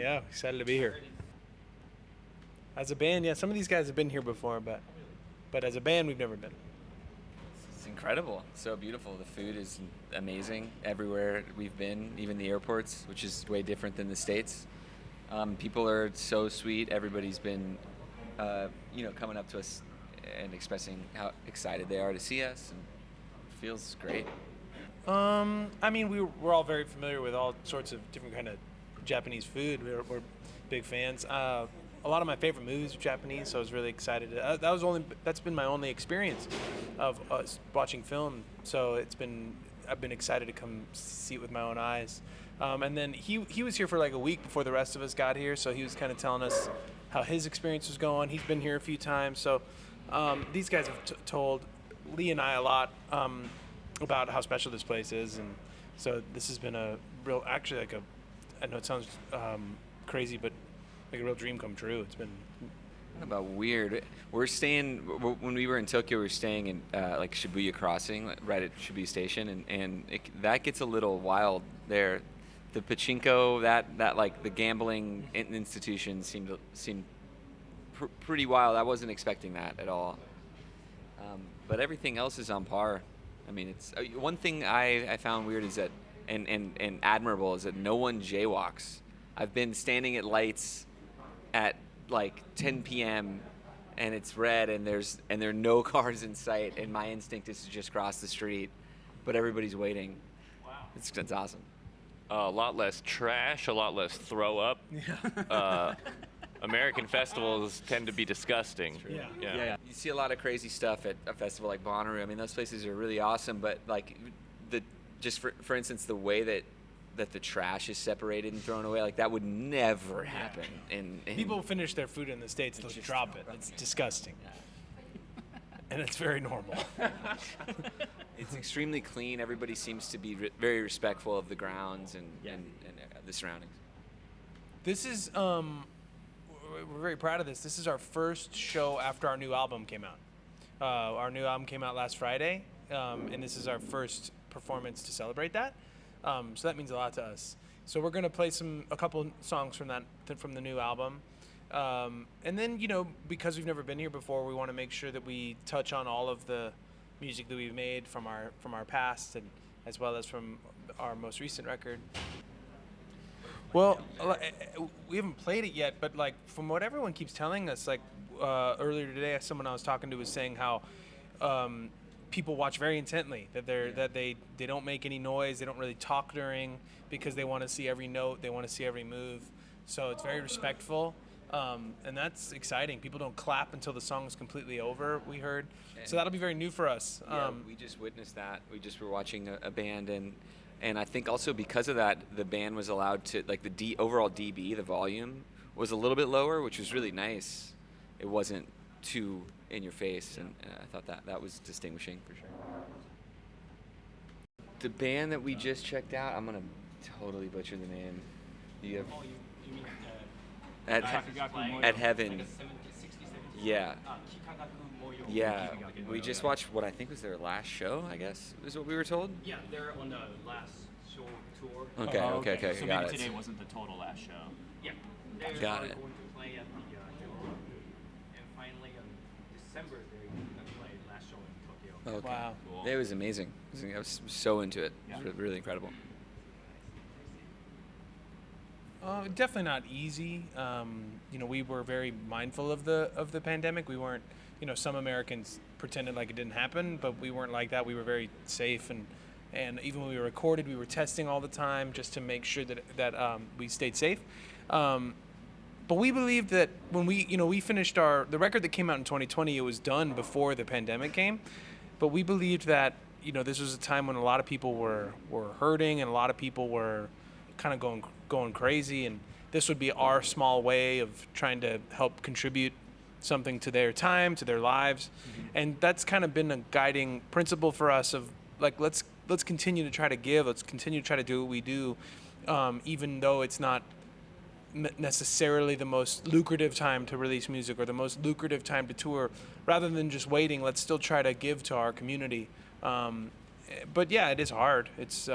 Yeah, excited to be here. As a band, yeah, some of these guys have been here before, but as a band, we've never been. It's incredible. So beautiful. The food is amazing everywhere we've been, even the airports, which is way different than the States. People are so sweet. Everybody's been, coming up to us and expressing how excited they are to see us, and it feels great. I mean, we're all very familiar with all sorts of different kind of Japanese food. We're big fans. A lot of my favorite movies are Japanese, so I was really excited. That's been my only experience of watching film. So I've been excited to come see it with my own eyes. And then he was here for like a week before the rest of us got here, so he was kind of telling us how his experience was going. He's been here a few times, so these guys have told Lee and I a lot about how special this place is, and so this has been a real, actually like I know it sounds crazy, but like a real dream come true. It's been. What about weird? When we were in Tokyo, we were staying in like Shibuya Crossing, right at Shibuya Station, and that gets a little wild there. The pachinko, that like the gambling institution seemed pretty wild. I wasn't expecting that at all. But everything else is on par. I mean, it's one thing I found weird is that, and admirable, is that no one jaywalks. I've been standing at lights at like 10 p.m. and it's red and there are no cars in sight, and my instinct is to just cross the street, but everybody's waiting. Wow. It's awesome. A lot less trash, a lot less throw up. Yeah. American festivals tend to be disgusting. Yeah. You see a lot of crazy stuff at a festival like Bonnaroo. I mean, those places are really awesome, but like for instance, the way that the trash is separated and thrown away, like that would never happen. In People finish their food in the States, they'll just drop it. It's disgusting. And it's very normal. It's extremely clean. Everybody seems to be very respectful of the grounds and the surroundings. This is, we're very proud of this. This is our first show after our new album came out. Our new album came out last Friday, and this is our first performance to celebrate that. So that means a lot to us. So we're gonna play a couple songs from the new album, and then because we've never been here before, we want to make sure that we touch on all of the music that we've made from our past, and as well as from our most recent record. Well, we haven't played it yet, but like from what everyone keeps telling us, like earlier today, someone I was talking to was saying how people watch very intently, that they don't make any noise, they don't really talk during, because they want to see every note, they want to see every move. So it's very respectful, and that's exciting. People don't clap until the song is completely over, we heard. So that'll be very new for us. Yeah, we just witnessed that. We just were watching a band, and I think also because of that, the band was allowed to, like the overall dB, the volume, was a little bit lower, which was really nice. It wasn't too in your face, and I thought that was distinguishing for sure. The band that we just checked out, I'm gonna totally butcher the name. You have You mean at Heaven. Yeah. Yeah. We just watched what I think was their last show, I guess, is what we were told. Yeah, they're on the last show tour. Okay. So Got maybe it. today wasn't the total last show. Yeah, they Got are it. going to play at the Dome, and finally in December they're going to play last show in Tokyo. Okay. Wow. Cool. It was amazing. I was so into it. It was really incredible. Definitely not easy. We were very mindful of the pandemic. We weren't, some Americans pretended like it didn't happen, but we weren't like that. We were very safe, and even when we recorded, we were testing all the time just to make sure that we stayed safe. But we believed that when we finished the record that came out in 2020, it was done before the pandemic came. But we believed that this was a time when a lot of people were hurting, and a lot of people were kind of going crazy, and this would be our small way of trying to help contribute something to their time, to their lives. And that's kind of been a guiding principle for us of like, let's continue to try to give, let's continue to try to do what we do, even though it's not necessarily the most lucrative time to release music or the most lucrative time to tour. Rather than just waiting, let's still try to give to our community. but yeah, it is hard. It's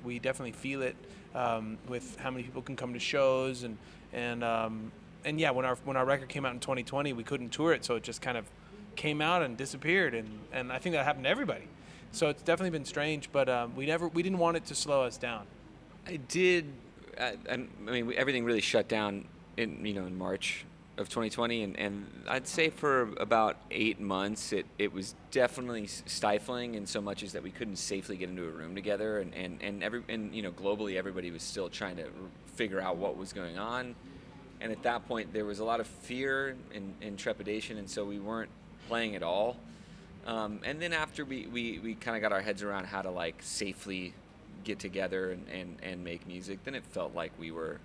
we definitely feel it with how many people can come to shows and yeah, when our record came out in 2020, we couldn't tour it, so it just kind of came out and disappeared, and I think that happened to everybody. So it's definitely been strange, but we didn't want it to slow us down. I did. I mean, everything really shut down in March of 2020, and I'd say for about 8 months, it was definitely stifling in so much as that we couldn't safely get into a room together, and globally everybody was still trying to figure out what was going on, and at that point there was a lot of fear and trepidation, and so we weren't playing at all. And then after we kind of got our heads around how to like safely get together and make music, then it felt like we were,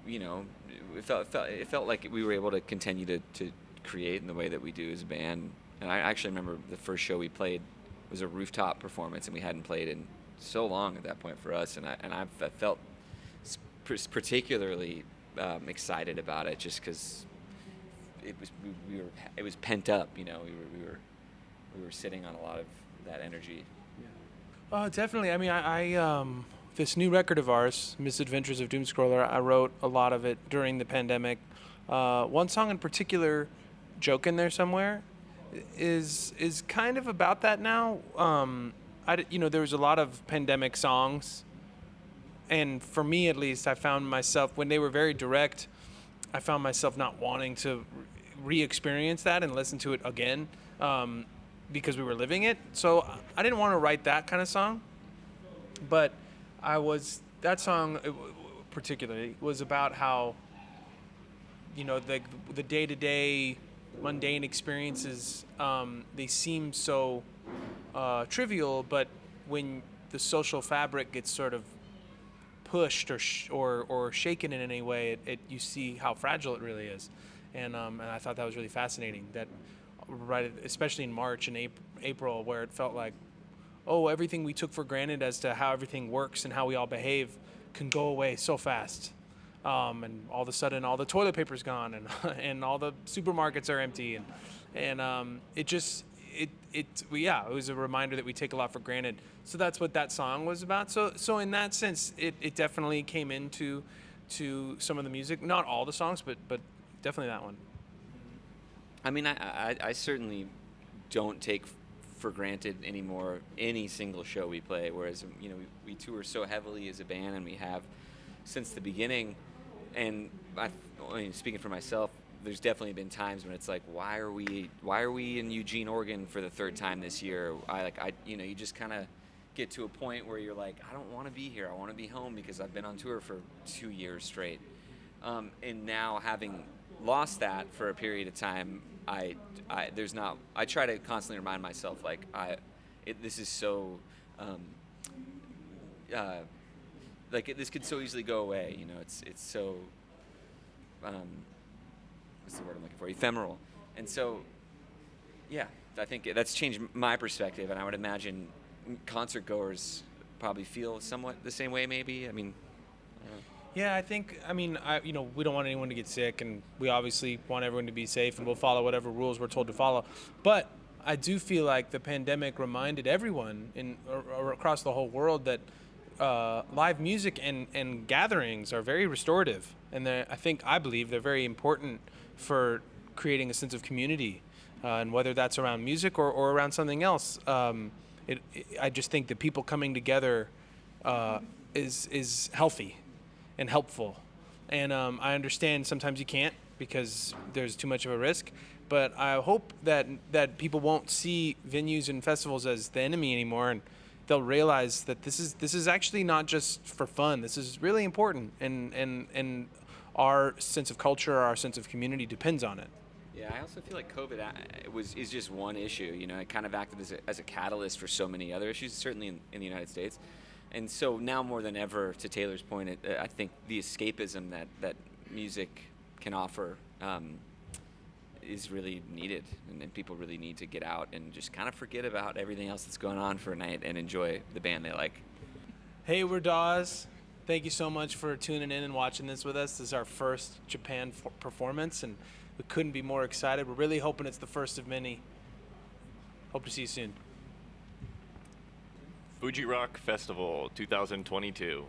it felt like we were able to continue to create in the way that we do as a band. And I actually remember the first show we played was a rooftop performance, and we hadn't played in so long at that point for us. And I felt particularly excited about it, just because it was pent up. We were sitting on a lot of that energy. Definitely. I mean, I this new record of ours, Misadventures of Doomscroller, I wrote a lot of it during the pandemic. One song in particular, Joke in There Somewhere, is kind of about that now. There was a lot of pandemic songs, and for me at least, I found myself, when they were very direct, I found myself not wanting to re-experience that and listen to it again. Because we were living it. So I didn't want to write that kind of song, but that song particularly was about how, the day-to-day mundane experiences, they seem so trivial, but when the social fabric gets sort of pushed or shaken in any way, you see how fragile it really is. And I thought that was really fascinating, that right, especially in March and April, where it felt like, everything we took for granted as to how everything works and how we all behave can go away so fast. And all of a sudden, all the toilet paper's gone, and all the supermarkets are empty, and it was a reminder that we take a lot for granted. So that's what that song was about. So in that sense, it definitely came into some of the music, not all the songs, but definitely that one. I mean, I certainly don't take for granted anymore any single show we play, whereas, we tour so heavily as a band, and we have since the beginning. And I mean, speaking for myself, there's definitely been times when it's like, why are we in Eugene, Oregon for the third time this year? You just kind of get to a point where you're like, I don't want to be here. I want to be home, because I've been on tour for 2 years straight. And now, having lost that for a period of time, I try to constantly remind myself, like, this is so, this could so easily go away. It's so, what's the word I'm looking for? Ephemeral. And so, yeah, I think that's changed my perspective, and I would imagine concert goers probably feel somewhat the same way, maybe. I mean, yeah, we don't want anyone to get sick, and we obviously want everyone to be safe, and we'll follow whatever rules we're told to follow. But I do feel like the pandemic reminded everyone or across the whole world that live music and gatherings are very restorative, and I believe they're very important for creating a sense of community, and whether that's around music or around something else. I just think that people coming together is healthy and helpful, and I understand sometimes you can't because there's too much of a risk, but I hope that people won't see venues and festivals as the enemy anymore, and they'll realize that this is actually not just for fun. This is really important, and our sense of culture, our sense of community depends on it. Yeah, I also feel like COVID is just one issue. It kind of acted as a catalyst for so many other issues, certainly in the United States. And so now more than ever, to Taylor's point, I think the escapism that music can offer is really needed, and people really need to get out and just kind of forget about everything else that's going on for a night and enjoy the band they like. Hey, we're DAWES. Thank you so much for tuning in and watching this with us. This is our first Japan performance, and we couldn't be more excited. We're really hoping it's the first of many. Hope to see you soon. Fuji Rock Festival 2022.